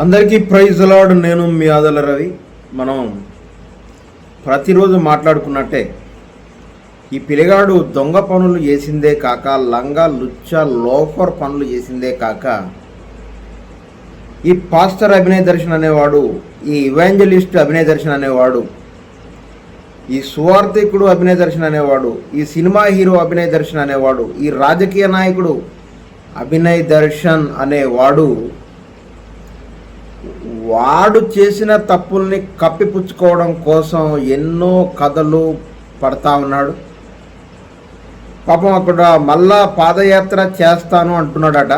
అందరికీ praise lord. నేను మీ ఆదల రవి. మనం ప్రతిరోజు మాట్లాడుకున్నట్టే ఈ పిల్లగాడు దొంగ పనులు చేసిందే కాక లంగా లుచ్చ లోఫర్ పనులు చేసిందే కాక ఈ పాస్టర్ అభినయ్ దర్శన్ అనేవాడు, ఈ ఇవాంజలిస్ట్ అభినయ్ దర్శన్ అనేవాడు, ఈ సువార్థికుడు అభినయ్ దర్శన్ అనేవాడు, ఈ సినిమా హీరో అభినయ్ దర్శన్ అనేవాడు, ఈ రాజకీయ నాయకుడు అభినయ్ దర్శన్ అనేవాడు వాడు చేసిన తప్పుల్ని కప్పిపుచ్చుకోవడం కోసం ఎన్నో కథలు పడతా ఉన్నాడు. పాపం అక్కడ మళ్ళా పాదయాత్ర చేస్తాను అంటున్నాడట.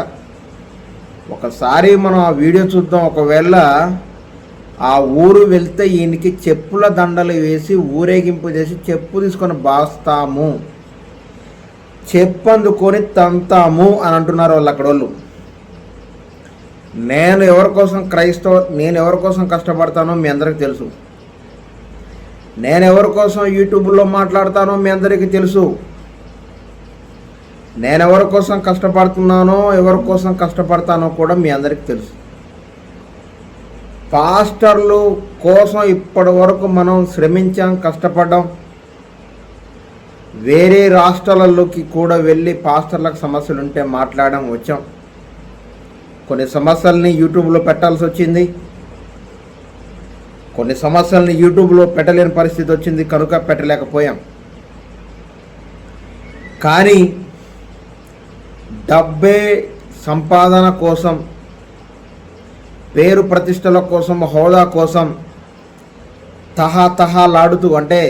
ఒకసారి మనం ఆ వీడియో చూద్దాం. ఒకవేళ ఆ ఊరు వెళ్తే ఈయనకి చెప్పుల దండలు వేసి ఊరేగింపు చేసి చెప్పు తీసుకొని బాస్తాము, చెప్పు అందుకొని తంతాము అని అంటున్నారు వాళ్ళు అక్కడ వాళ్ళు. నేను ఎవరి కోసం కష్టపడతానో మీ అందరికీ తెలుసు. నేను ఎవరి కోసం యూట్యూబ్లో మాట్లాడతానో మీ అందరికీ తెలుసు. నేను ఎవరి కోసం కష్టపడుతున్నానో ఎవరి కోసం కష్టపడతానో కూడా మీ అందరికీ తెలుసు. పాస్టర్లు కోసం ఇప్పటి వరకు మనం శ్రమించాం, కష్టపడ్డాం. వేరే రాష్ట్రాలలోకి కూడా వెళ్ళి పాస్టర్లకు సమస్యలు ఉంటే మాట్లాడడం వచ్చాం. కొన్ని సమస్యల్ని యూట్యూబ్లో పెట్టాల్సి వచ్చింది, కొన్ని సమస్యల్ని యూట్యూబ్లో పెట్టలేని పరిస్థితి వచ్చింది కనుక పెట్టలేకపోయాం. కానీ డబ్బే సంపాదన కోసం, పేరు ప్రతిష్టల కోసం, హోదా కోసం తహాతహాలాడుతూ, అంటే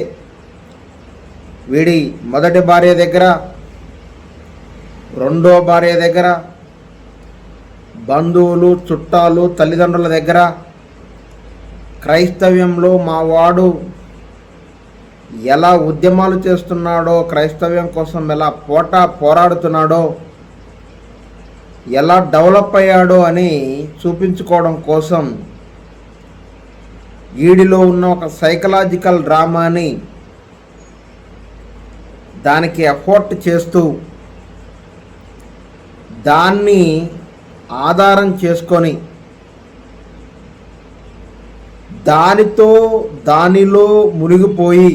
వీడి మొదటి భార్య దగ్గర, రెండో భార్య దగ్గర, బంధువులు చుట్టాలు తల్లిదండ్రుల దగ్గర, క్రైస్తవ్యంలో మా వాడు ఎలా ఉద్యమాలు చేస్తున్నాడో, క్రైస్తవ్యం కోసం ఎలా పోరాడుతున్నాడో, ఎలా డెవలప్ అయ్యాడో అని చూపించుకోవడం కోసం వీడిలో ఉన్న ఒక సైకలాజికల్ డ్రామాని దానికి ఎఫోర్ట్ చేస్తూ దాన్ని ఆధారం చేసుకొని దానిలో మునిగిపోయి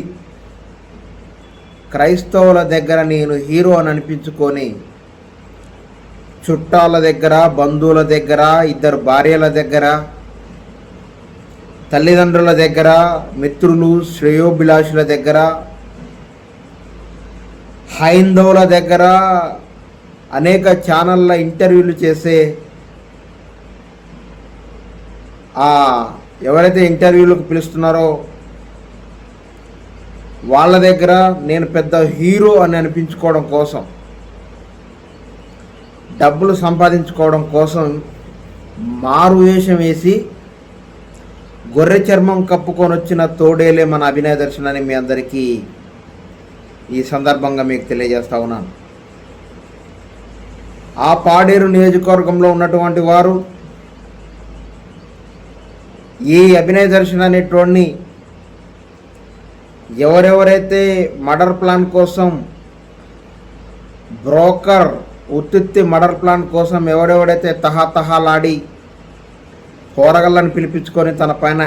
క్రైస్తవుల దగ్గర నేను హీరో అని అనిపించుకొని చుట్టాల దగ్గర, బంధువుల దగ్గర, ఇద్దరు భార్యల దగ్గర, తల్లిదండ్రుల దగ్గర, మిత్రులు శ్రేయోభిలాషుల దగ్గర, హైందవుల దగ్గర అనేక ఛానళ్ళ ఇంటర్వ్యూలు చేసే ఎవరైతే ఇంటర్వ్యూలకు పిలుస్తున్నారో వాళ్ళ దగ్గర నేను పెద్ద హీరో అని అనిపించుకోవడం కోసం, డబ్బులు సంపాదించుకోవడం కోసం మారు వేషం వేసి గొర్రె చర్మం కప్పుకొని వచ్చిన తోడేలే మన అభినయ్ దర్శన్ అని మీ అందరికీ ఈ సందర్భంగా మీకు తెలియజేస్తా ఉన్నాను. ఆ పాడేరు నియోజకవర్గంలో ఉన్నటువంటి వారు ఈ అభినయ్ దర్శన్ అనేటోడిని ఎవరెవరైతే మర్డర్ ప్లాన్ కోసం బ్రోకర్, ఉత్తుత్తి మర్డర్ ప్లాన్ కోసం ఎవరెవరైతే తహాతహాలాడి పోరగళ్ళని పిలిపించుకొని తన పైన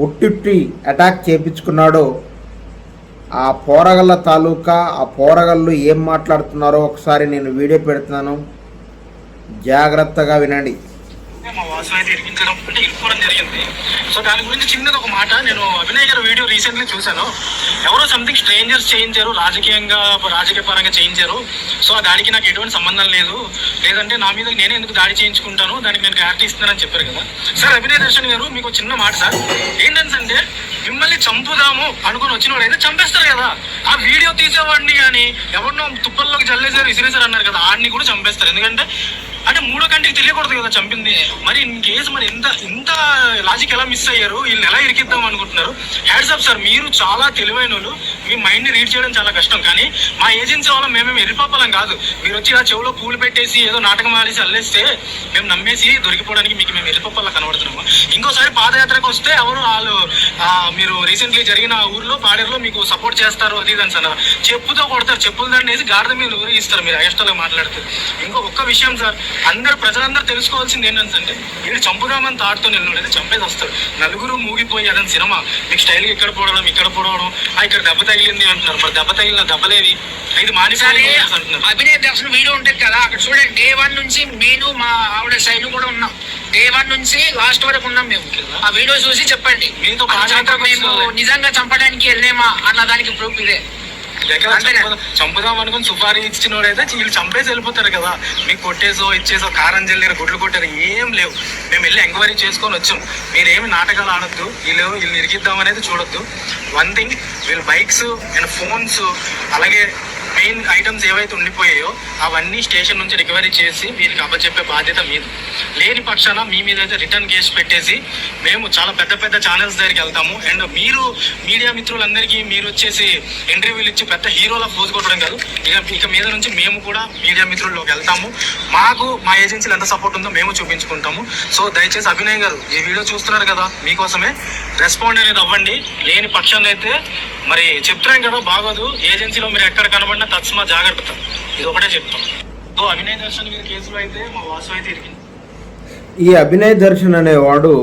ఉట్టి అటాక్ చేయించుకున్నాడో ఆ పోరగళ్ళ తాలూకా, ఆ పోరగళ్ళు ఏం మాట్లాడుతున్నారో ఒకసారి నేను వీడియో పెడుతున్నాను, జాగ్రత్తగా వినండి. మా వాసు అయితే ఇరికించడం అంటే ఇరుక్కోవడం జరిగింది. సో దాని గురించి చిన్నది ఒక మాట, నేను అభినయ్ గారి వీడియో రీసెంట్లీ చూశాను. ఎవరో సంథింగ్ స్ట్రేంజర్స్ చేయించారు, రాజకీయ పరంగా చేయించారు. సో దానికి నాకు ఎటువంటి సంబంధం లేదు, లేదంటే నా మీద నేనే ఎందుకు దాడి చేయించుకుంటాను, దానికి నేను క్లారిటీ ఇస్తున్నానని చెప్పారు కదా సార్. అభినయ్ దర్శన్ గారు, మీకు చిన్న మాట సార్, ఏంటంటే మిమ్మల్ని చంపుదాము అనుకుని వచ్చిన వాడు అయితే చంపేస్తారు కదా. ఆ వీడియో తీసేవాడిని కానీ ఎవరినో తుప్పల్లోకి జల్లేసారు, విసిరేసారు అన్నారు కదా, ఆడిని కూడా చంపేస్తారు. ఎందుకంటే అంటే మూడో కంటికి తెలియకూడదు కదా చంపింది. మరి ఇన్ కేసు మరి ఇంత లాజిక్ ఎలా మిస్ అయ్యారు, వీళ్ళు ఎలా ఇరికిద్దాం అనుకుంటున్నారు? హ్యాడ్స్ అప్ సార్, మీరు చాలా తెలివైన వాళ్ళు, మీ మైండ్ని రీడ్ చేయడం చాలా కష్టం. కానీ మా ఏజెన్సీ వల్ల మేమేమి ఎరిపాపలం కాదు. మీరు వచ్చి ఇలా చెవులో పూలు పెట్టేసి ఏదో నాటకం ఆడేసి అల్లేస్తే మేము నమ్మేసి దొరికిపోవడానికి మీకు మేము ఎరిపాపల్లా కనబడుతున్నాము. ఇంకోసారి పాదయాత్రకు వస్తే వాళ్ళు మీరు రీసెంట్లీ జరిగిన ఊర్లో పాడేరులో మీకు సపోర్ట్ చేస్తారు అది ఇదని సార్, చెప్పుతో కొడతారు, చెప్పులు దాన్ని వేసి గాడిద మీద ఊరిస్తారు మీరు ఎక్స్ట్రాగా మాట్లాడుతూ. ఒక్క విషయం సార్, అందరు ప్రజలందరూ తెలుసుకోవాల్సింది ఏంటంటే వీడు చంపుదామని తాడుతో నిలబడి చంపేసి వస్తాడు. నలుగురు మూగిపోయి అదని సినిమా మీకు స్టైల్గా ఇక్కడ పోవడం ఇక్కడ దెబ్బ తగిలింది అంటున్నారు. మరి దెబ్బ తగిలిన దెబ్బలేవి ఇది మానేసారి అంటున్నారు. అభినయ దర్శనం వీడియో ఉంటుంది కదా, అక్కడ చూడండి డే 1 నుంచి నేను మా ఆవిడ సైడ్ కూడా ఉన్నాం. డే 1 నుంచి లాస్ట్ వరకు ఉన్నాం మేము. ఆ వీడియో చూసి చెప్పండి మీతో మేము నిజంగా చంపడానికి వెళ్ళేమా అన్న దానికి ప్రూఫ్ ఇదే. చంపుదాం అనుకుని సుపారీ ఇచ్చినోడైతే వీళ్ళు చంపేసి వెళ్ళిపోతారు కదా. మీకు కొట్టేసో ఇచ్చేసో కారం జల్లేరు గుడ్లు కొట్టారు ఏం లేవు. మేము వెళ్ళి ఎంక్వైరీ చేసుకొని వచ్చాం. మీరేమి నాటకాలు ఆడొద్దు, వీళ్ళు ఇరికిద్దాం అనేది చూడొద్దు. వన్ థింగ్, వీళ్ళ బైక్స్ అండ్ ఫోన్స్ అలాగే మెయిన్ ఐటమ్స్ ఏవైతే ఉండిపోయాయో అవన్నీ స్టేషన్ నుంచి రికవరీ చేసి వీరికి అప్పచెప్పే బాధ్యత మీది. లేని పక్షాన మీ మీద అయితే రిటర్న్ కేసు పెట్టేసి మేము చాలా పెద్ద పెద్ద ఛానల్స్ దగ్గరికి వెళ్తాము. అండ్ మీరు మీడియా మిత్రులందరికీ మీరు వచ్చేసి ఇంటర్వ్యూలు ఇచ్చి పెద్ద హీరోలా పోజు కొట్టడం కాదు. ఇక మీద నుంచి మేము కూడా మీడియా మిత్రుల్లోకి వెళ్తాము. మాకు మా ఏజెన్సీలు ఎంత సపోర్ట్ ఉందో మేము చూపించుకుంటాము. సో దయచేసి అభినయ్ గారు ఈ వీడియో చూస్తున్నారు కదా, మీకోసమే రెస్పాండ్ అనేది అవ్వండి. లేని పక్షాన్ని అయితే మరి చెప్తున్నాం కదా బాగోదు. ఏజెన్సీలో మీరు ఎక్కడ కనబడినా తత్సమా జాగ్రత్త, ఇది ఒకటే చెప్తాం. సో అభినయ్ దర్శన్ గారి కేసులో అయితే మా వాసు అయితే ఇరికింది. ఈ అభినయ్ దర్శన్ అనేవాడు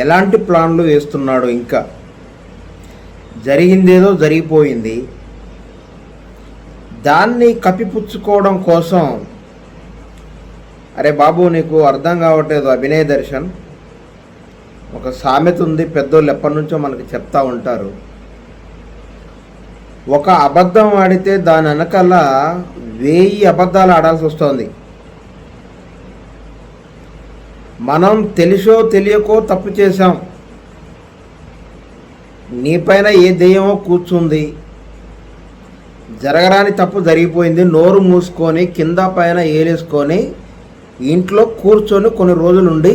ఎలాంటి ప్లాన్లు వేస్తున్నాడు? ఇంకా జరిగిందేదో జరిగిపోయింది, దాన్ని కప్పిపుచ్చుకోవడం కోసం. అరే బాబు, నీకు అర్థం కావట్లేదు అభినయ్ దర్శన్. ఒక సామెత ఉంది, పెద్దోళ్ళు ఎప్పటి నుంచో మనకి చెప్తా ఉంటారు. ఒక అబద్ధం ఆడితే దాని వెనకాల 1000 అబద్ధాలు ఆడాల్సి వస్తుంది. మనం తెలిసో తెలియకో తప్పు చేశాం, నీపైన ఏ దెయ్యమో కూర్చుంది, జరగరాని తప్పు జరిగిపోయింది, నోరు మూసుకొని కింద పైన ఏలేసుకొని ఇంట్లో కూర్చొని కొన్ని రోజులుండి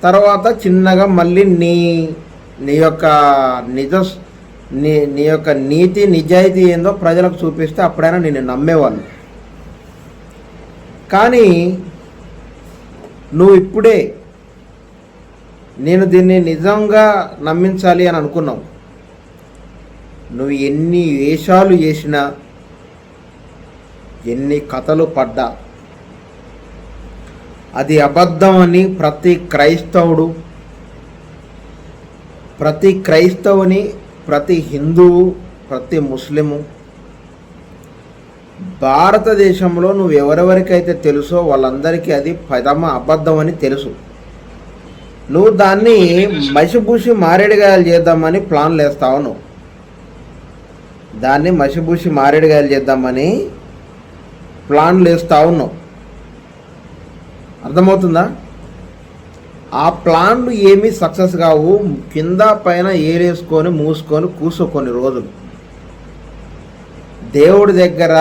తర్వాత చిన్నగా మళ్ళీ నీ యొక్క నీ యొక్క నీతి నిజాయితీ ఏందో ప్రజలకు చూపిస్తే అప్పుడైనా నేను నమ్మేవాళ్ళు. కానీ నువ్వు ఇప్పుడే నేను దీన్ని నిజంగా నమ్మించాలి అని అనుకున్నావు. నువ్వు ఎన్ని వేషాలు చేసినా, ఎన్ని కథలు పడ్డా, అది అబద్ధం అని ప్రతి క్రైస్తవుని, ప్రతి హిందువు, ప్రతి ముస్లిము, భారతదేశంలో నువ్వు ఎవరెవరికైతే తెలుసో వాళ్ళందరికీ అది పదమ అబద్ధం అని తెలుసు. నువ్వు దాన్ని మసిబూసి మారేడుగాయలు చేద్దామని ప్లాన్లు వేస్తావు. నువ్వు దాన్ని మసిబూసి మారేడుగాయలు చేద్దామని ప్లాన్లు వేస్తావు. నువ్వు అర్థమవుతుందా? ఆ ప్లాన్లు ఏమీ సక్సెస్ కావు. కింద పైన ఏరేసుకొని మూసుకొని కూర్చో కొన్ని రోజులు. దేవుడి దగ్గర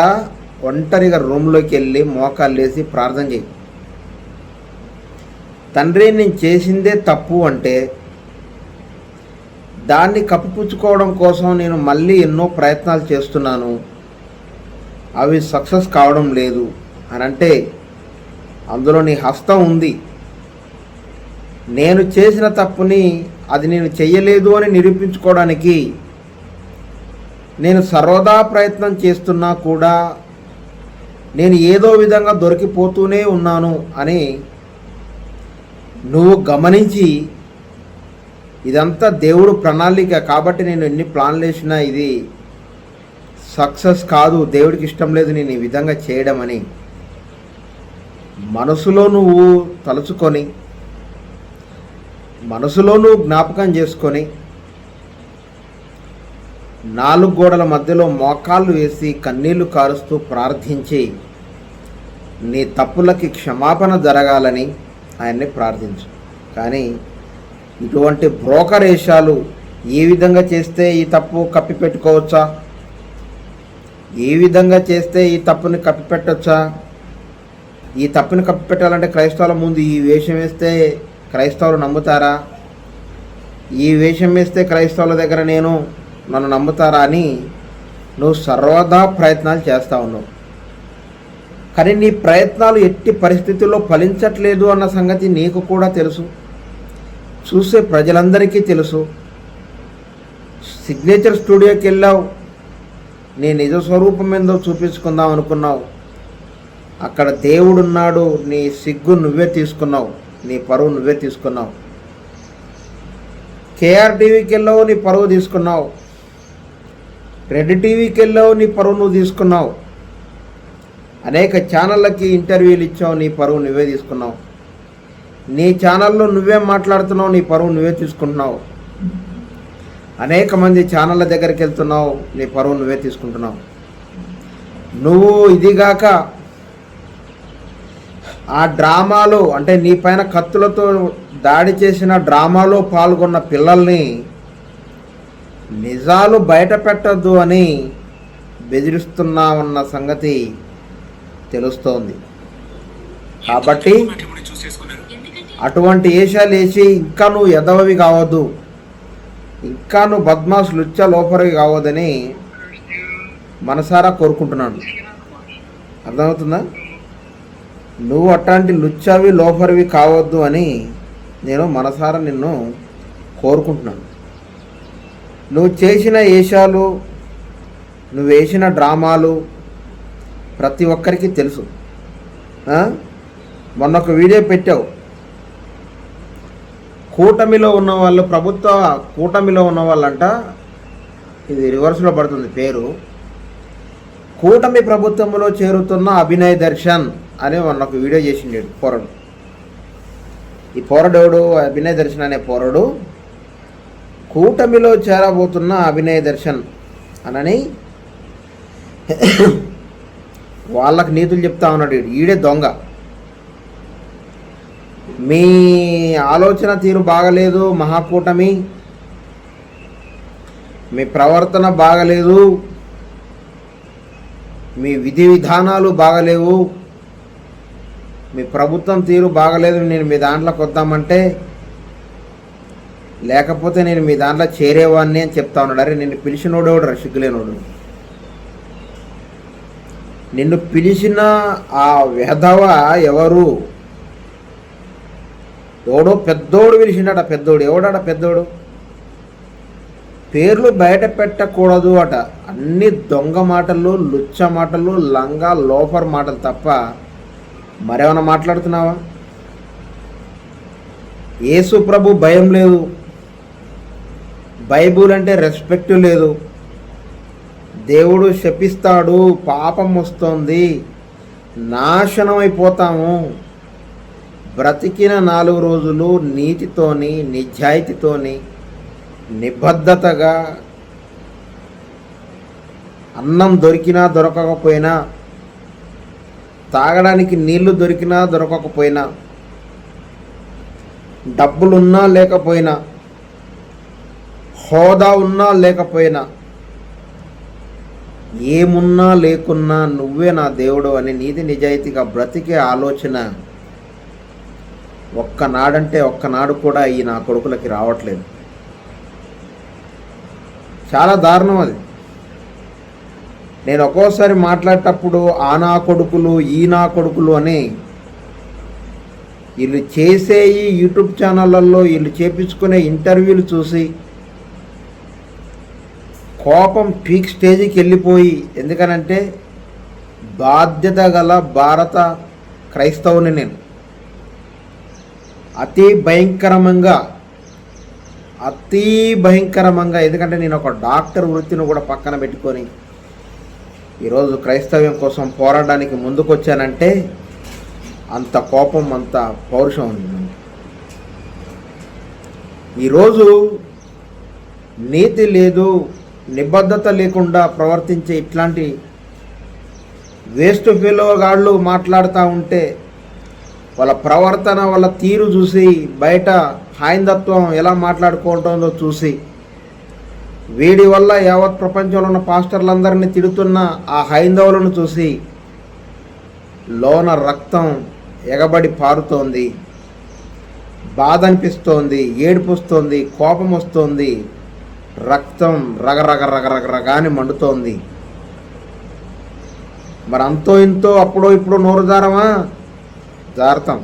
ఒంటరిగా రూమ్లోకి వెళ్ళి మోకాళ్ళు వేసి ప్రార్థన చేయి. తండ్రి, నేను చేసిందే తప్పు అంటే దాన్ని కప్పిపుచ్చుకోవడం కోసం నేను మళ్ళీ ఎన్నో ప్రయత్నాలు చేస్తున్నాను, అవి సక్సెస్ కావడం లేదు అని అంటే అందులో నీ హస్తం ఉంది. నేను చేసిన తప్పుని అది నేను చెయ్యలేదు అని నిరూపించుకోవడానికి నేను సర్వదా ప్రయత్నం చేస్తున్నా కూడా నేను ఏదో విధంగా దొరికిపోతూనే ఉన్నాను అని నువ్వు గమనించి, ఇదంతా దేవుడు ప్రణాళిక కాబట్టి నేను ఎన్ని ప్లాన్లు వేసినా ఇది సక్సెస్ కాదు, దేవుడికి ఇష్టం లేదు నేను ఈ విధంగా చేయడం అని మనసులో నువ్వు తలుచుకొని, మనసులో నువ్వు జ్ఞాపకం చేసుకొని 4 గోడల మధ్యలో మోకాళ్ళు వేసి కన్నీళ్లు కారుస్తూ ప్రార్థించి నీ తప్పులకి క్షమాపణ జరగాలని ఆయన్ని ప్రార్థించు. కానీ ఇటువంటి బ్రోకర్ వేషాలు, ఏ విధంగా చేస్తే ఈ తప్పు కప్పిపెట్టుకోవచ్చా, ఏ విధంగా చేస్తే ఈ తప్పుని కప్పిపెట్టవచ్చా, ఈ తప్పుని కప్పిపెట్టాలంటే క్రైస్తవుల ముందు ఈ వేషం వేస్తే క్రైస్తవులు నమ్ముతారా, ఈ వేషం వేస్తే క్రైస్తవుల దగ్గర నన్ను నమ్ముతారా అని నువ్వు సర్వదా ప్రయత్నాలు చేస్తూ ఉన్నావు. కానీ నీ ప్రయత్నాలు ఎట్టి పరిస్థితుల్లో ఫలించట్లేదు అన్న సంగతి నీకు కూడా తెలుసు, చూసే ప్రజలందరికీ తెలుసు. సిగ్నేచర్ స్టూడియోకి వెళ్ళావు, నీ నిజ స్వరూపం ఏందో చూపించుకుందాం అనుకున్నావు, అక్కడ దేవుడున్నాడు, నీ సిగ్గు నువ్వే తీసుకున్నావు, నీ పరువు నువ్వే తీసుకున్నావు. కేఆర్ టీవీకి వెళ్ళావు, నీ పరువు తీసుకున్నావు. రెడ్ టీవీకి వెళ్ళావు, నీ పరువు నువ్వు తీసుకున్నావు. అనేక ఛానళ్ళకి ఇంటర్వ్యూలు ఇచ్చావు, నీ పరువు నువ్వే తీసుకున్నావు. నీ ఛానల్లో నువ్వే మాట్లాడుతున్నావు, నీ పరువు నువ్వే తీసుకుంటున్నావు. అనేక మంది ఛానళ్ళ దగ్గరికి వెళ్తున్నావు, నీ పరువు నువ్వే తీసుకుంటున్నావు. నువ్వు ఇదిగాక ఆ డ్రామాలో, అంటే నీ పైన కత్తులతో దాడి చేసిన డ్రామాలో పాల్గొన్న పిల్లల్ని నిజాలు బయట పెట్టద్దు అని బెదిరిస్తున్నామన్న సంగతి తెలుస్తోంది. కాబట్టి అటువంటి వేషాలు వేసి ఇంకా నువ్వు ఎదవవి కావద్దు, ఇంకా నువ్వు బద్మాస్ లుచ్చ లోపరివి కావద్దని మనసారా కోరుకుంటున్నాను. అర్థమవుతుందా? నువ్వు అట్లాంటి లుచ్చవి లోపరివి కావద్దు అని నేను మనసారా నిన్ను కోరుకుంటున్నాను. నువ్వు చేసిన వేషాలు, నువ్వు వేసిన డ్రామాలు ప్రతి ఒక్కరికి తెలుసు. మొన్న ఒక వీడియో పెట్టావు, కూటమిలో ఉన్న వాళ్ళు, ప్రభుత్వ కూటమిలో ఉన్న వాళ్ళంట, ఇది రివర్స్లో పడుతుంది పేరు, కూటమి ప్రభుత్వంలో చేరుతున్న అభినయ్ దర్శన్ అని మొన్న ఒక వీడియో చేసిండు పోరడు. ఈ పోరడోడు అభినయ్ దర్శన్ అనే పోరడు కూటమిలో చేరబోతున్న అభినయ్ దర్శన్ అనని వాళ్ళకి నీతులు చెప్తా ఉన్నాడు. ఈడే దొంగ. మీ ఆలోచన తీరు బాగలేదు మహాకూటమి, మీ ప్రవర్తన బాగలేదు, మీ విధి విధానాలు బాగలేవు, మీ ప్రభుత్వం తీరు బాగలేదు, నేను మీ దాంట్లోకి వద్దామంటే లేకపోతే నేను మీ దాంట్లో చేరేవాడిని అని చెప్తా ఉన్నాడు. అరే నిన్ను పిలిచినోడేవాడు రా సిగ్గులేనోడు. నిన్ను పిలిచిన ఆ వెధవ ఎవరు? ఎవడో పెద్దోడు పిలిచిండట. పెద్దోడు ఎవడాడ? పెద్దోడు పేర్లు బయట పెట్టకూడదు అట. అన్ని దొంగ మాటలు, లుచ్చ మాటలు, లంగా లోఫర్ మాటలు తప్ప మరేమైనా మాట్లాడుతున్నావా? యేసు ప్రభు భయం లేదు, బైబుల్ అంటే రెస్పెక్ట్ లేదు, దేవుడు శపిస్తాడు, పాపం వస్తుంది, నాశనం అయిపోతాము, బ్రతికిన 4 రోజులు నీతితోని, నిజాయితీతోని, నిబద్ధతగా, అన్నం దొరికినా దొరకకపోయినా, తాగడానికి నీళ్లు దొరికినా దొరకకపోయినా, డబ్బులున్నా లేకపోయినా, హోదా ఉన్నా లేకపోయినా, ఏమున్నా లేకున్నా నువ్వే నా దేవుడు అని నీతి నిజాయితీగా బ్రతికే ఆలోచన ఒక్కనాడంటే ఒక్కనాడు కూడా ఈ నా కొడుకులకి రావట్లేదు. చాలా దారుణం అది. నేను ఒక్కోసారి మాట్లాడేటప్పుడు ఆ నా కొడుకులు, ఈ నా కొడుకులు అని వీళ్ళు చేసే ఈ యూట్యూబ్ ఛానళ్ళల్లో వీళ్ళు చేపించుకునే ఇంటర్వ్యూలు చూసి కోపం పీక్ స్టేజ్కి వెళ్ళిపోయి, ఎందుకనంటే బాధ్యత గల భారత క్రైస్తవుని నేను అతి భయంకరంగా, ఎందుకంటే నేను ఒక డాక్టర్ వృత్తిని కూడా పక్కన పెట్టుకొని ఈరోజు క్రైస్తవ్యం కోసం పోరాడడానికి ముందుకొచ్చానంటే అంత కోపం, అంత పౌరుషం ఉంది. ఈరోజు నీతి లేదు, నిబద్ధత లేకుండా ప్రవర్తించే ఇట్లాంటి వేస్ట్ ఫెలోగాళ్ళు మాట్లాడుతూ ఉంటే వాళ్ళ ప్రవర్తన, వాళ్ళ తీరు చూసి, బయట హైందత్వం ఎలా మాట్లాడుకుంటుందో చూసి, వీడి వల్ల యావత్ ప్రపంచంలో ఉన్న పాస్టర్లందరినీ తిడుతున్న ఆ హైందవులను చూసి లోన రక్తం ఎగబడి పారుతోంది, బాధ అనిపిస్తోంది, ఏడుపు వస్తోంది, కోపం వస్తోంది, రక్తం రగరగరగరగరగాని మండుతోంది. మరి అంతో ఇంతో అప్పుడో ఇప్పుడు నోరు జారతాం.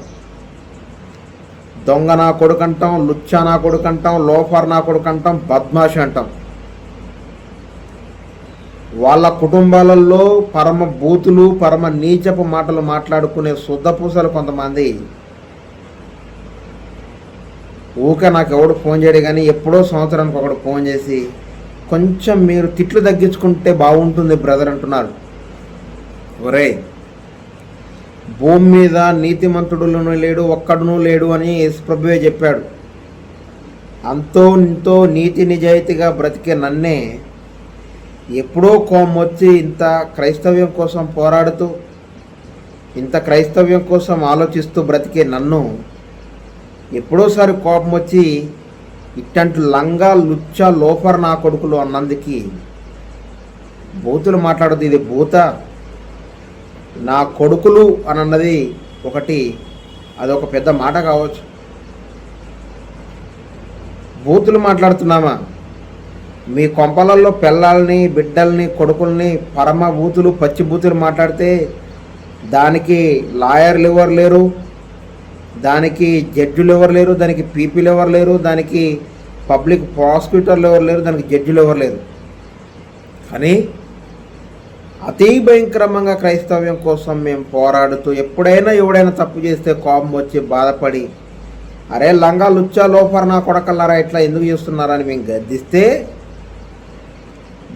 దొంగ నా కొడుకంటాం, లుచ్చా నా కొడుకంటాం, లోఫర్ నా కొడుకంటాం, బద్మాషి అంటాం. వాళ్ళ కుటుంబాలలో పరమ బూతులు పరమ నీచపు మాటలు మాట్లాడుకునే శుద్ధపూసలు కొంతమంది ఊకే నాకు ఎవడు ఫోన్ చేయడు, కానీ ఎప్పుడో సంవత్సరానికి ఒకడు ఫోన్ చేసి కొంచెం మీరు తిట్లు తగ్గించుకుంటే బాగుంటుంది బ్రదర్ అంటున్నారు. ఒరే, భూమి మీద నీతిమంతుడులను లేడు, ఒక్కడునూ లేడు అని యేసుప్రభువే చెప్పాడు. అంతో ఇంతో నీతి నిజాయితీగా బ్రతికే నన్నే ఎప్పుడో కోపం వచ్చి ఇంత క్రైస్తవ్యం కోసం పోరాడుతూ ఇంత క్రైస్తవ్యం కోసం ఆలోచిస్తూ బ్రతికే నన్ను ఎప్పుడోసారి కోపం వచ్చి ఇట్టంటి లంగా లుచ్చ లోఫర్ నా కొడుకులు అన్నందుకి బూతులు మాట్లాడదు. ఇది భూత నా కొడుకులు అని అన్నది ఒకటి, అదొక పెద్ద మాట కావచ్చు. బూతులు మాట్లాడుతున్నామా? మీ కొంపలల్లో పిల్లల్ని బిడ్డల్ని కొడుకుల్ని పరమ బూతులు పచ్చి బూతులు మాట్లాడితే దానికి లాయర్లు ఎవరు లేరు, దానికి జడ్జిలు ఎవరు లేరు, దానికి పీపీలు ఎవరు లేరు, దానికి పబ్లిక్ ప్రాసిక్యూటర్లు ఎవరు లేరు, దానికి జడ్జిలు ఎవరు లేరు. కానీ అతి భయంకరంగా క్రైస్తవ్యం కోసం మేము పోరాడుతూ ఎప్పుడైనా ఎవడైనా తప్పు చేస్తే కోపం వచ్చి బాధపడి అరే లంగా లుచ్చా లోఫర్ నా కొడకల్లారా ఇట్లా ఎందుకు చేస్తున్నారని మేము గద్దిస్తే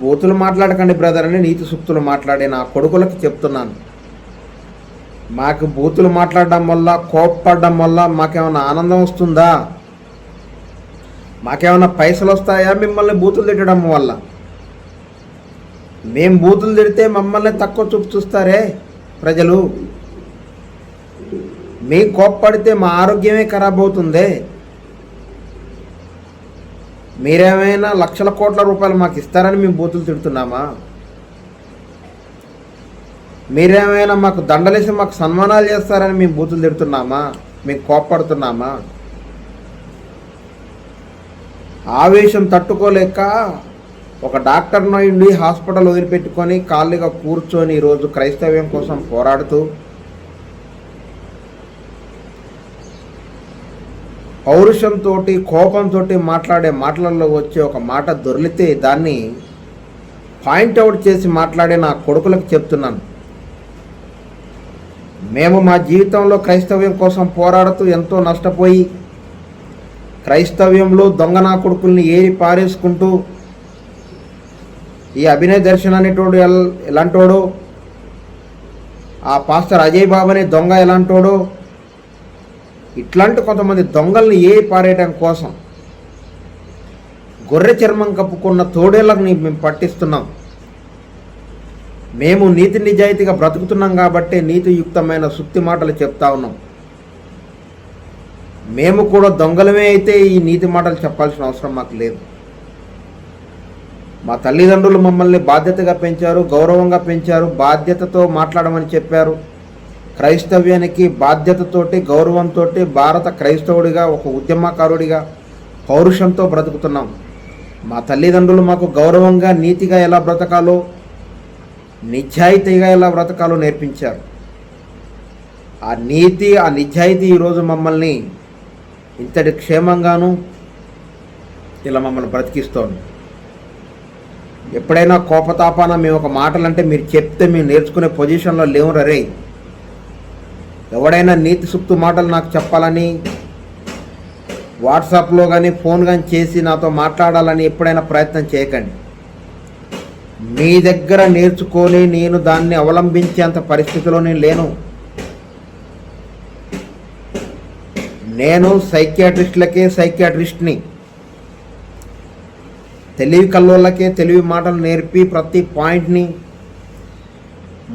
బూతులు మాట్లాడకండి బ్రదర్ అని నీతి సూక్తులు మాట్లాడే నా కొడుకులకు చెప్తున్నాను. మాకు బూతులు మాట్లాడడం వల్ల కోప్పడడం వల్ల మాకేమైనా ఆనందం వస్తుందా? మాకేమైనా పైసలు వస్తాయా మిమ్మల్ని బూతులు తిట్టడం వల్ల? మేము బూతులు తిడితే మమ్మల్ని తక్కువ చూపు చూస్తారే ప్రజలు. మేము కోప్పడితే మా ఆరోగ్యమే ఖరాబ్ అవుతుంది. మీరేమైనా లక్షల కోట్ల రూపాయలు మాకు ఇస్తారని మేము బూతులు తిడుతున్నామా? మీరేమైనా మాకు దండలేసి మాకు సన్మానాలు చేస్తారని మేము బూతులు తిడుతున్నామా? మేము కోప్పడుతున్నామా? ఆవేశం తట్టుకోలేక ఒక డాక్టర్ నుండి హాస్పిటల్ వదిలిపెట్టుకొని ఖాళీగా కూర్చొని ఈరోజు క్రైస్తవ్యం కోసం పోరాడుతూ పౌరుషంతో కోపంతో మాట్లాడే మాటలలో వచ్చే ఒక మాట దొరికితే దాన్ని పాయింట్అవుట్ చేసి మాట్లాడే నా కొడుకులకు చెప్తున్నాను. మేము మా జీవితంలో క్రైస్తవ్యం కోసం పోరాడుతూ ఎంతో నష్టపోయి క్రైస్తవ్యంలో దొంగ నా కొడుకుల్ని ఏరి పారేసుకుంటూ ఈ అభినయ్ దర్శన్ అనేటోడు ఎలాంటోడో, ఆ పాస్టర్ అజయ్ బాబు అనే దొంగ ఎలాంటోడో, ఇట్లాంటి కొంతమంది దొంగల్ని పారేయడం కోసం గొర్రె చర్మం కప్పుకున్న తోడేళ్ళకు మేము పట్టిస్తున్నాం. మేము నీతి నిజాయితీగా బ్రతుకుతున్నాం కాబట్టి నీతియుక్తమైన సుత్తి మాటలు చెప్తా ఉన్నాం. మేము కూడా దొంగలమే అయితే ఈ నీతి మాటలు చెప్పాల్సిన అవసరం మాకు లేదు. మా తల్లిదండ్రులు మమ్మల్ని బాధ్యతగా పెంచారు, గౌరవంగా పెంచారు, బాధ్యతతో మాట్లాడమని చెప్పారు. క్రైస్తవ్యానికి బాధ్యతతోటి గౌరవంతో భారత క్రైస్తవుడిగా ఒక ఉద్యమకారుడిగా పౌరుషంతో బ్రతుకుతున్నాం. మా తల్లిదండ్రులు మాకు గౌరవంగా నీతిగా ఎలా బ్రతకాలో నిజాయితీగా ఎలా బ్రతకాలో నేర్పించారు. ఆ నీతి ఆ నిజాయితీ ఈరోజు మమ్మల్ని ఇంతటి క్షేమంగాను ఇలా మమ్మల్ని బ్రతికిస్తోంది. ఎప్పుడైనా కోపతాపాన మేము ఒక మాటలంటే మీరు చెప్తే మేము నేర్చుకునే పొజిషన్లో లేవు రే. ఎవడైనా నీతి సూక్తు మాటలు నాకు చెప్పాలని వాట్సాప్లో కానీ ఫోన్ కానీ చేసి నాతో మాట్లాడాలని ఎప్పుడైనా ప్రయత్నం చేయకండి. మీ దగ్గర నేర్చుకొని నేను దాన్ని అవలంబించేంత పరిస్థితిలో నేను లేను. నేను సైకియాట్రిస్టులకే సైకియాట్రిస్ట్ని, తెలివి కల్లోళ్ళకే తెలివి మాటలు నేర్పి ప్రతి పాయింట్ని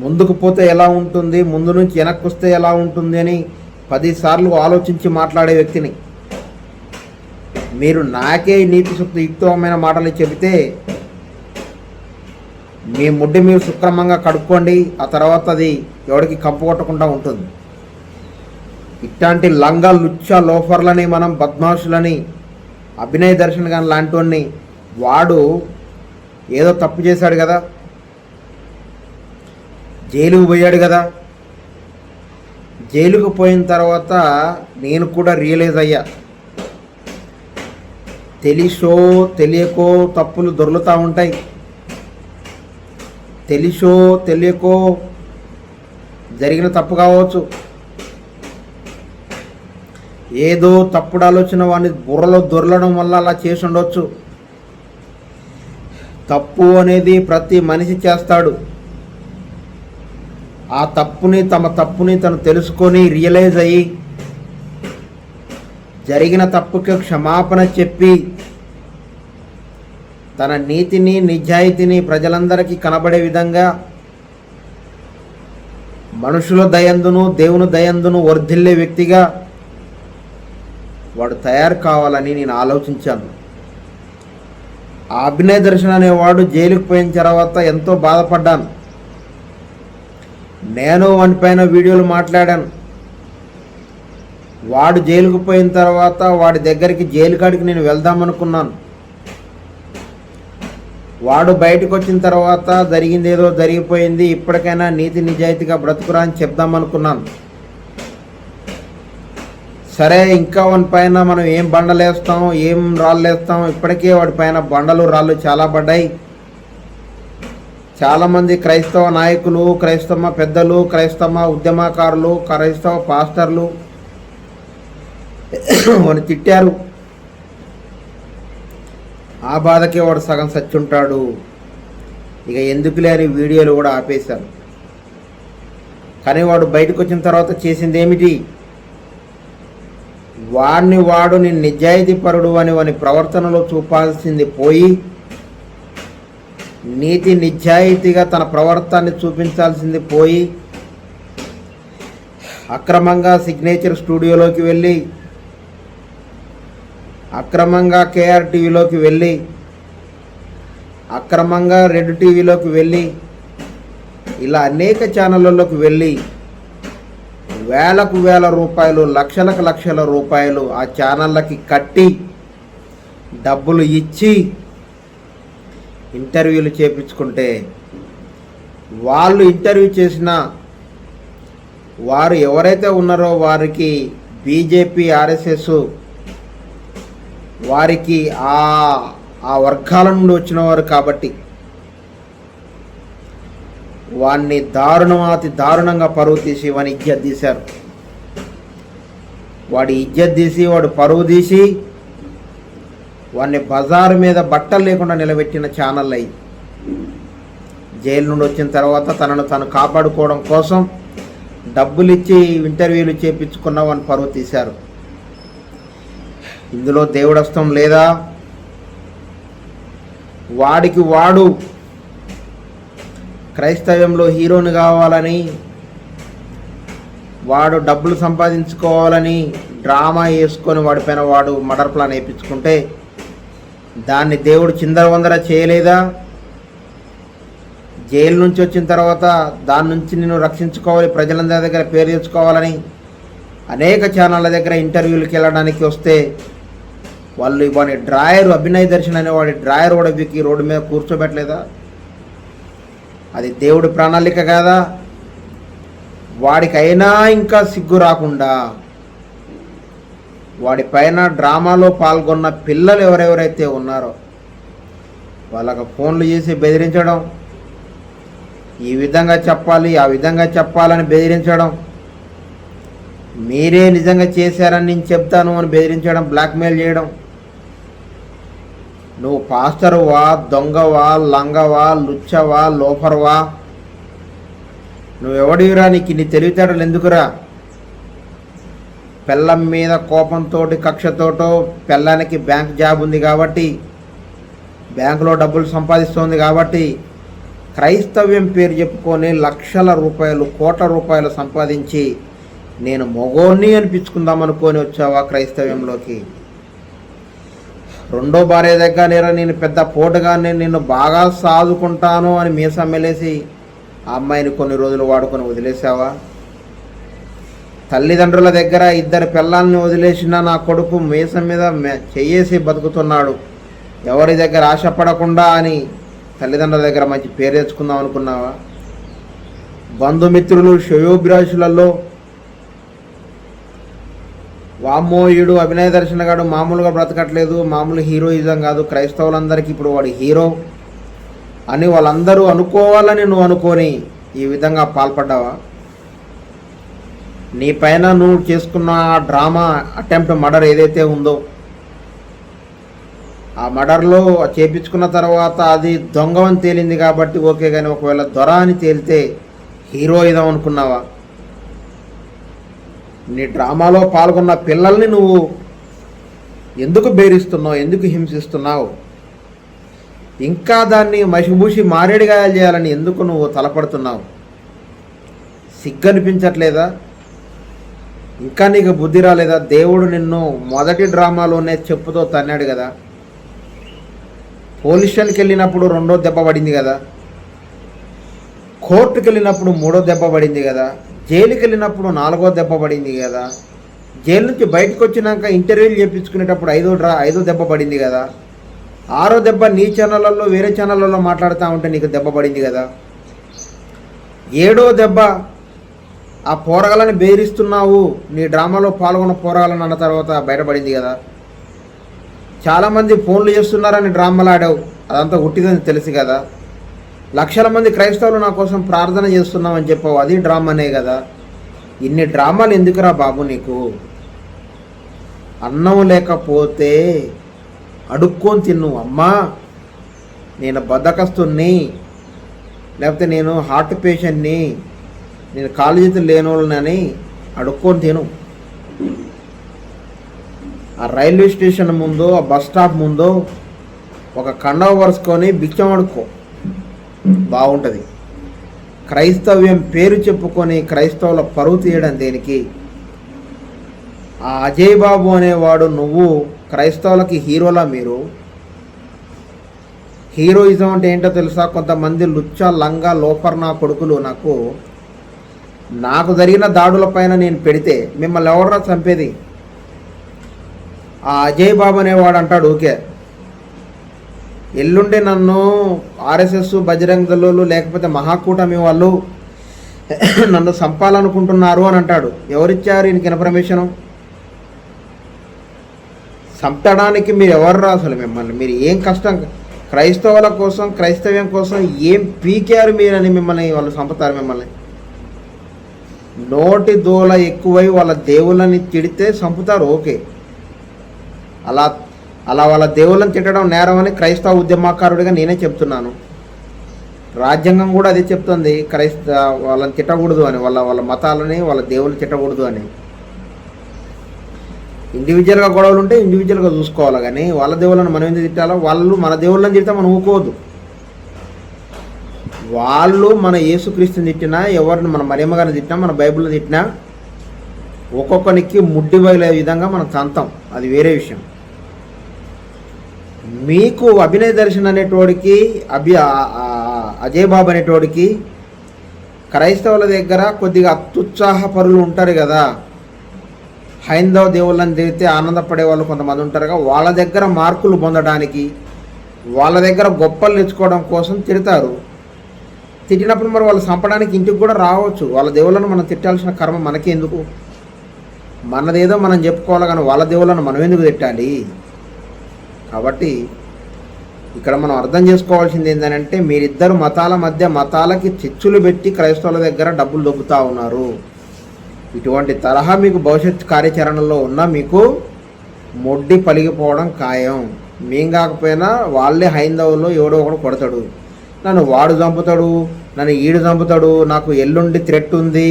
ముందుకు పోతే ఎలా ఉంటుంది, ముందు నుంచి వెనక్కి వస్తే ఎలా ఉంటుంది అని 10 సార్లు ఆలోచించి మాట్లాడే వ్యక్తిని. మీరు నాకే నీతి యుక్తమైన మాటలు చెబితే మీ ముడ్డి మీరు సుక్రమంగా కడుక్కోండి, ఆ తర్వాత అది ఎవరికి కంపు కొట్టకుండా ఉంటుంది. ఇట్లాంటి లంగా లుచ్చా లోఫర్లని మనం బద్మాషులని అభినయ్ దర్శన్ గాని లాంటి వాడు ఏదో తప్పు చేశాడు కదా, జైలుకు పోయాడు కదా. జైలుకు పోయిన తర్వాత నేను కూడా రియలైజ్ అయ్యా, తెలిసో తెలియకో తప్పులు దొర్లుతూ ఉంటాయి. తెలిసో తెలియకో జరిగిన తప్పు కావచ్చు, ఏదో తప్పుడు ఆలోచన వాడిని బుర్రలో దొరలడం వల్ల అలా చేసి ఉండొచ్చు. తప్పు అనేది ప్రతి మనిషి చేస్తాడు. ఆ తమ తప్పుని తను తెలుసుకొని రియలైజ్ అయ్యి జరిగిన తప్పుకి క్షమాపణ చెప్పి తన నీతిని నిజాయితీని ప్రజలందరికీ కనబడే విధంగా మనుషుల దయందును దేవుని దయందును వర్ధిల్లే వ్యక్తిగా వాడు తయారు కావాలని నేను ఆలోచించాను. ఆ అభినయ్ దర్శన్ అనేవాడు జైలుకు పోయిన తర్వాత ఎంతో బాధపడ్డాను. నేను వానిపైన వీడియోలు మాట్లాడాను. వాడు జైలుకు పోయిన తర్వాత వాడి దగ్గరికి జైలు కాడికి నేను వెళ్దామనుకున్నాను. వాడు బయటకు వచ్చిన తర్వాత జరిగింది ఏదో జరిగిపోయింది, ఇప్పటికైనా నీతి నిజాయితీగా బ్రతుకురా అని చెప్దామనుకున్నాను. సరే, ఇంకా వాని పైన మనం ఏం బండలు వేస్తాం, ఏం రాళ్ళు వేస్తాం, ఇప్పటికే వాడి పైన బండలు రాళ్ళు చాలా పడ్డాయి. చాలామంది క్రైస్తవ నాయకులు, క్రైస్తవ పెద్దలు, క్రైస్తవ ఉద్యమకారులు, క్రైస్తవ పాస్టర్లు వాడిని తిట్టారు. ఆ బాధకే వాడు సగం సచ్చుంటాడు. ఇక ఎందుకు లేని వీడియోలు కూడా ఆపేశారు. కానీ వాడు బయటకు వచ్చిన తర్వాత చేసింది ఏమిటి? వాడు నేను నిజాయితీపరుడు అని వాని ప్రవర్తనలో చూపాల్సింది పోయి నీతి నిజాయితీగా తన ప్రవర్తనని చూపించాల్సింది పోయి అక్రమంగా సిగ్నేచర్ స్టూడియోలోకి వెళ్ళి, అక్రమంగా కేఆర్ టీవీలోకి వెళ్ళి, అక్రమంగా రెడ్ టీవీలోకి వెళ్ళి, ఇలా అనేక ఛానళ్ళలోకి వెళ్ళి వేలకు వేల రూపాయలు, లక్షలకు లక్షల రూపాయలు ఆ ఛానళ్ళకి కట్టి డబ్బులు ఇచ్చి ఇంటర్వ్యూలు చేపించుకుంటే వాళ్ళు ఇంటర్వ్యూ చేసిన వారు ఎవరైతే ఉన్నారో వారికి బీజేపీ, ఆర్ఎస్ఎస్ వారికి ఆ వర్గాల నుండి వచ్చిన వారు కాబట్టి వాడిని అతి దారుణంగా పరువు తీసి వాని ఇజ్జత్ తీశారు. వాడి ఇజ్జత్ తీసి, వాడు పరువు తీసి వాడిని బజారు మీద బట్టలు లేకుండా నిలబెట్టిన ఛానల్ అయ్యి జైలు నుండి వచ్చిన తర్వాత తనను తను కాపాడుకోవడం కోసం డబ్బులు ఇచ్చి ఇంటర్వ్యూలు చేపించుకున్న వాడిని పరువు తీశారు. ఇందులో దేవుడస్తం లేదా? వాడు క్రైస్తవ్యంలో హీరోని కావాలని, వాడు డబ్బులు సంపాదించుకోవాలని డ్రామా వేసుకొని వాడిపైన వాడు మర్డర్ ప్లాన్ వేయించుకుంటే దాన్ని దేవుడు చిందరవందర చేయలేదా? జైలు నుంచి వచ్చిన తర్వాత దాని నుంచి నేను రక్షించుకోవాలి, ప్రజలందరి దగ్గర పేరు తెచ్చుకోవాలని అనేక ఛానళ్ళ దగ్గర ఇంటర్వ్యూలకు వెళ్ళడానికి వస్తే వాళ్ళు వాడి డ్రాయర్, అభినయ్ దర్శన్ అనే వాడి డ్రాయర్ కూడా వికి రోడ్డు మీద కూర్చోబెట్టలేదా? అది దేవుడి ప్రణాళిక కాదా? వాడికైనా ఇంకా సిగ్గు రాకుండా వాడిపైన డ్రామాలో పాల్గొన్న పిల్లలు ఎవరెవరైతే ఉన్నారో వాళ్ళకు ఫోన్లు చేసి బెదిరించడం, ఈ విధంగా చెప్పాలి, ఆ విధంగా చెప్పాలని బెదిరించడం, మీరే నిజంగా చేశారని నేను చెప్తాను అని బెదిరించడం, బ్లాక్మెయిల్ చేయడం. నువ్వు పాస్టర్వా, దొంగవా, లంగవా, లుచ్చవా, లోఫర్వా, నువ్వెవడివిరా? నీకు నీ తెలివితేటలు ఎందుకురా? పెళ్ళం మీద కోపంతో, కక్షతోటో, పెళ్ళానికి బ్యాంక్ జాబ్ ఉంది కాబట్టి, బ్యాంకులో డబ్బులు సంపాదిస్తోంది కాబట్టి క్రైస్తవ్యం పేరు చెప్పుకొని లక్షల రూపాయలు, కోట్ల రూపాయలు సంపాదించి నేను మొగోన్ని అనిపించుకుందాం అనుకొని వచ్చావా క్రైస్తవ్యంలోకి? రెండో భార్య దగ్గర నేను పెద్ద పోటుగానే నిన్ను బాగా సాదుకుంటాను అని మీసం మెలేసి ఆ అమ్మాయిని కొన్ని రోజులు వాడుకొని వదిలేసావా? తల్లిదండ్రుల దగ్గర 2 పిల్లల్ని వదిలేసిన నా కొడుకు మీసం మీద చెయ్యేసి బతుకుతున్నాడు, ఎవరి దగ్గర ఆశపడకుండా అని తల్లిదండ్రుల దగ్గర మంచి పేరు తెచ్చుకుందాం అనుకున్నావా? బంధుమిత్రులు, శ్రేయోభిలాషులలో వామ్మో ఈడు అభినయ్ దర్శన్ గాడు మామూలుగా బ్రతకట్లేదు, మామూలు హీరోయిజం కాదు, క్రైస్తవులందరికీ ఇప్పుడు వాడు హీరో, అని వాళ్ళందరూ అనుకోవాలని నువ్వు అనుకొని ఈ విధంగా పాల్పడ్డావా? నీ పైన నువ్వు చేసుకున్న డ్రామా అటెంప్ట్ మర్డర్ ఏదైతే ఉందో, ఆ మర్డర్లో చేపించుకున్న తర్వాత అది దొంగవని తేలింది కాబట్టి ఓకే, కానీ ఒకవేళ దొర అని తేలితే హీరోయిజం అనుకున్నావా? నీ డ్రామాలో పాల్గొన్న పిల్లల్ని నువ్వు ఎందుకు బెదిరిస్తున్నావు, ఎందుకు హింసిస్తున్నావు? ఇంకా దాన్ని మసిబూసి మారేడుగాయలు చేయాలని ఎందుకు నువ్వు తలపడుతున్నావు? సిగ్గనిపించట్లేదా? ఇంకా నీకు బుద్ధి రాలేదా? దేవుడు నిన్ను మొదటి డ్రామాలోనే చెప్పుతో తన్నాడు కదా. పోలీస్ స్టేషన్కి వెళ్ళినప్పుడు 2వ దెబ్బ పడింది కదా, కోర్టుకి వెళ్ళినప్పుడు 3వ దెబ్బ పడింది కదా, జైలుకి వెళ్ళినప్పుడు 4వ దెబ్బ పడింది కదా, జైలు నుంచి బయటకు వచ్చినాక ఇంటర్వ్యూలు చేయించుకునేటప్పుడు 5వ దెబ్బ పడింది కదా, 6వ దెబ్బ నీ ఛానళ్ళల్లో వేరే ఛానళ్ళల్లో మాట్లాడుతూ ఉంటే నీకు దెబ్బ పడింది కదా, 7వ దెబ్బ ఆ పోరగాళ్ళని బెదిరిస్తున్నావు, నీ డ్రామాలో పాల్గొన్న పోరగాళ్ళని అన్న తర్వాత బయటపడింది కదా. చాలామంది ఫోన్లు చేస్తున్నారని డ్రామాలు ఆడావు, అదంతా ఉట్టిదని తెలుసు కదా. లక్షల మంది క్రైస్తవులు నా కోసం ప్రార్థన చేస్తున్నామని చెప్పావు, అది డ్రామానే కదా. ఇన్ని డ్రామాలు ఎందుకురా బాబు నీకు? అన్నం లేకపోతే అడుక్కొని తిన్ను. అమ్మా నేను బద్ధకస్తుని, లేకపోతే నేను హార్ట్ పేషెంట్ని, నేను కాలు చేతులు లేనోళ్ళని అడుక్కొని తిను. ఆ రైల్వే స్టేషన్ ముందో, ఆ బస్ స్టాప్ ముందో ఒక కండవ వరుసుకొని బిచ్చం అడుక్కో, బాగుంటుంది. క్రైస్తవ్యం పేరు చెప్పుకొని క్రైస్తవుల పరువు తీయడం దేనికి? ఆ అజయ్ బాబు అనేవాడు, నువ్వు క్రైస్తవులకి హీరోలా? మీరు హీరోయిజం అంటే ఏంటో తెలుసా? కొంతమంది లుచ్చా లంగా లోపర్నా కొడుకులు నాకు జరిగిన దాడుల పైన నేను పెడితే మిమ్మల్ని ఎవడరా చంపేది? ఆ అజయ్ బాబు అనేవాడు అంటాడు, ఓకే ఎల్లుండి నన్ను ఆర్ఎస్ఎస్, బజరంగ దళాలు లేకపోతే మహాకూటమి వాళ్ళు నన్ను చంపాలనుకుంటున్నారు అని అంటాడు. ఎవరిచ్చారు ఈయనకి ఇన్ఫర్మేషను? చంపడానికి మీరు ఎవర్రా అసలు? మిమ్మల్ని మీరు ఏం కష్టం, క్రైస్తవుల కోసం, క్రైస్తవ్యం కోసం ఏం పీకారు మీరని మిమ్మల్ని వాళ్ళు చంపుతారు? మిమ్మల్ని నోటి దూల ఎక్కువై వాళ్ళ దేవుళ్ళని తిడితే చంపుతారు, ఓకే. అలా వాళ్ళ దేవుళ్ళని తిట్టడం నేరం అని క్రైస్తవ ఉద్యమకారుడిగా నేనే చెప్తున్నాను. రాజ్యాంగం కూడా అదే చెప్తుంది, వాళ్ళని తిట్టకూడదు అని, వాళ్ళ మతాలని, వాళ్ళ దేవుళ్ళు తిట్టకూడదు అని. ఇండివిజువల్గా గొడవలు ఉంటే ఇండివిజువల్గా చూసుకోవాలి, కానీ వాళ్ళ దేవుళ్ళని మనం ఎందుకు తిట్టాలో? వాళ్ళు మన దేవుళ్ళని తిడితే మనం ఊకోవద్దు. వాళ్ళు మన యేసుక్రీస్తుని తిట్టినా, ఎవరిని మన మరియమ్మ గారిని తిట్టినా, మన బైబిల్ని తిట్టినా ఒక్కొక్కరికి ముడ్డి బయలే విధంగా మనం తంతాం, అది వేరే విషయం. మీకు అభినయ్ దర్శన్ అనేటోడికి, అజయ్ బాబు అనేటోడికి క్రైస్తవుల దగ్గర కొద్దిగా అత్యుత్సాహ పరులు ఉంటారు కదా, హైందవ దేవుళ్ళని తిరిగితే ఆనందపడే వాళ్ళు కొంతమంది ఉంటారుగా, వాళ్ళ దగ్గర మార్కులు పొందడానికి, వాళ్ళ దగ్గర గొప్పలు తెచ్చుకోవడం కోసం తిడతారు. తిట్టినప్పుడు మరి వాళ్ళు చంపడానికి ఇంటికి కూడా రావచ్చు. వాళ్ళ దేవుళ్ళను మనం తిట్టాల్సిన కర్మ మనకి ఎందుకు? మనదేదో మనం చెప్పుకోవాలి, కానీ వాళ్ళ దేవుళ్ళను మనం ఎందుకు తిట్టాలి? కాబట్టి ఇక్కడ మనం అర్థం చేసుకోవాల్సింది ఏంటంటే, మీరిద్దరు మతాల మధ్య మతాలకి చిచ్చులు పెట్టి క్రైస్తవుల దగ్గర డబ్బులు దొబ్బుతూ ఉన్నారు. ఇటువంటి తరహా మీకు భవిష్యత్ కార్యాచరణలో ఉన్న మీకు మొడ్డి పలిగిపోవడం ఖాయం. మేం కాకపోయినా వాళ్ళే హైందవుల్లో ఎవడో ఒకడు కొడతాడు, నన్ను వాడు చంపుతాడు, నన్ను ఈడు చంపుతాడు, నాకు ఎల్లుండి థ్రెట్ ఉంది,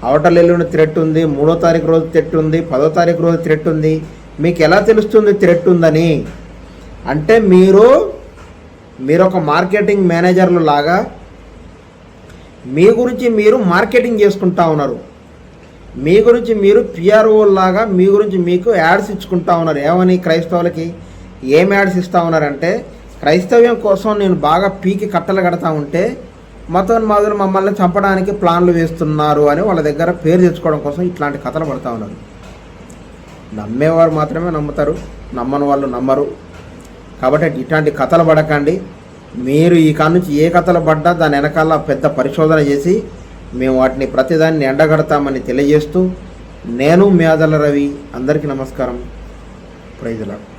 అవతల ఎల్లుండి థ్రెట్ ఉంది, 3వ తారీఖు రోజు థ్రెట్ ఉంది, 10వ తారీఖు రోజు థ్రెట్ ఉంది. మీకు ఎలా తెలుస్తుంది థ్రెట్ ఉందని? అంటే మీరు ఒక మార్కెటింగ్ మేనేజర్లు లాగా మీ గురించి మీరు మార్కెటింగ్ చేసుకుంటా ఉన్నారు. మీ గురించి మీరు పిఆర్ఓ లాగా మీ గురించి మీకు యాడ్స్ ఇచ్చుకుంటా ఉన్నారు. ఏమని? క్రైస్తవులకి ఏం యాడ్స్ ఇస్తూ ఉన్నారంటే, క్రైస్తవ్యం కోసం నేను బాగా పీకి కట్టలు కడతా ఉంటే మతోన్మాదులు మమ్మల్ని చంపడానికి ప్లాన్లు వేస్తున్నారు అని వాళ్ళ దగ్గర పేరు తెచ్చుకోవడం కోసం ఇట్లాంటి కథలు పడుతూ ఉన్నారు. నమ్మేవారు మాత్రమే నమ్ముతారు, నమ్మని వాళ్ళు నమ్మరు. కాబట్టి ఇట్లాంటి కథలు పడకండి. మీరు ఈ కాడ నుంచి ఏ కథలు పడ్డా దాని వెనకాల పెద్ద పరిశోధన చేసి మేము వాటిని ప్రతిదాన్ని ఎండగడతామని తెలియజేస్తూ, నేను మీ ఆదల రవి. అందరికీ నమస్కారం. Praise lord.